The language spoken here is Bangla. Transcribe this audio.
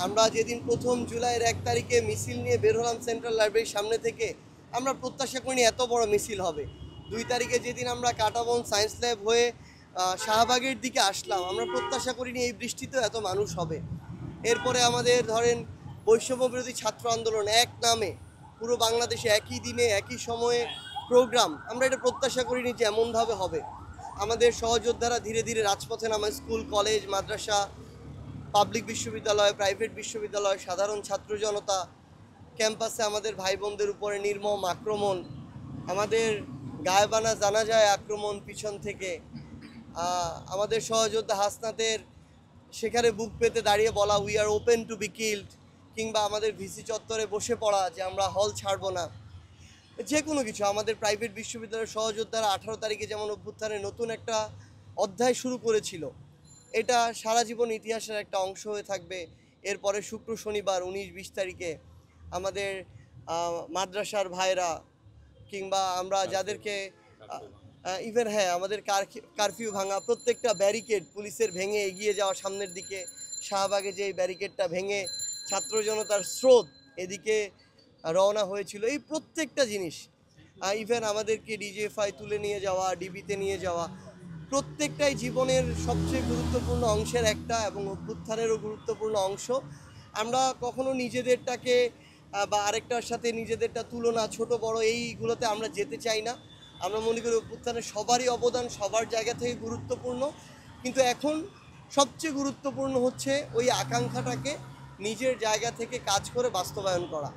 আমরা যেদিন প্রথম জুলাইয়ের 1 তারিখে মিছিল নিয়ে বের হলাম সেন্ট্রাল লাইব্রেরির সামনে থেকে, আমরা প্রত্যাশা করিনি এত বড় মিছিল হবে। 2 তারিখে যেদিন আমরা কাঁটাবন সায়েন্স ল্যাব হয়ে শাহবাগের দিকে আসলাম, আমরা প্রত্যাশা করিনি এই বৃষ্টিতেও এত মানুষ হবে। এরপরে আমাদের ধরেন বৈষম্য বিরোধী ছাত্র আন্দোলন এক নামে পুরো বাংলাদেশে একই দিনে একই সময়ে প্রোগ্রাম, আমরা এটা প্রত্যাশা করিনি যে এমনভাবে হবে। আমাদের সহযোদ্ধারা ধীরে ধীরে রাজপথে নামে, স্কুল কলেজ মাদ্রাসা পাবলিক বিশ্ববিদ্যালয় প্রাইভেট বিশ্ববিদ্যালয় সাধারণ ছাত্র জনতা ক্যাম্পাসে আমাদের ভাই বোনদের উপরে নির্মম আক্রমণ, আমাদের গায়েবানা জানাজায় আক্রমণ পিছন থেকে, আমাদের সহযোদ্ধা হাসনাতের সেখানে বুক পেতে দাঁড়িয়ে বলা we are open to be killed, কিংবা আমাদের ভিসি চত্বরে বসে পড়া যে আমরা হল ছাড়বো না, যে কোনো কিছু। আমাদের প্রাইভেট বিশ্ববিদ্যালয়ের সহযোদ্ধারা 18 তারিখে যেমন অভ্যুত্থানে নতুন একটা অধ্যায় শুরু করেছিল, এটা সারা জীবন ইতিহাসের একটা অংশ হয়ে থাকবে। এরপরে শুক্র শনিবার 19-20 তারিখে আমাদের মাদ্রাসার ভাইরা কিংবা আমরা যাদেরকে ইভেন আমাদের কারফিউ ভাঙা, প্রত্যেকটা ব্যারিকেড পুলিশের ভেঙে এগিয়ে যাওয়া সামনের দিকে, শাহবাগে যে ব্যারিকেডটা ভেঙে ছাত্র জনতার স্রোত এদিকে রওনা হয়েছিল, এই প্রত্যেকটা জিনিস, ইভেন আমাদেরকে ডিজিএফআই তুলে নিয়ে যাওয়া, ডিবিতে নিয়ে যাওয়া, প্রত্যেকটাই জীবনের সবচেয়ে গুরুত্বপূর্ণ অংশের একটা এবং অভ্যুত্থানেরও গুরুত্বপূর্ণ অংশ। আমরা কখনো নিজেদেরটাকে বা আরেকটার সাথে নিজেদেরটা তুলনা ছোট বড় এইগুলোতে আমরা যেতে চাই না। আমরা মনে করি অভ্যুত্থানে সবারই অবদান সবার জায়গা থেকে গুরুত্বপূর্ণ, কিন্তু এখন সবচেয়ে গুরুত্বপূর্ণ হচ্ছে ওই আকাঙ্ক্ষাটাকে নিজের জায়গা থেকে কাজ করে বাস্তবায়ন করা।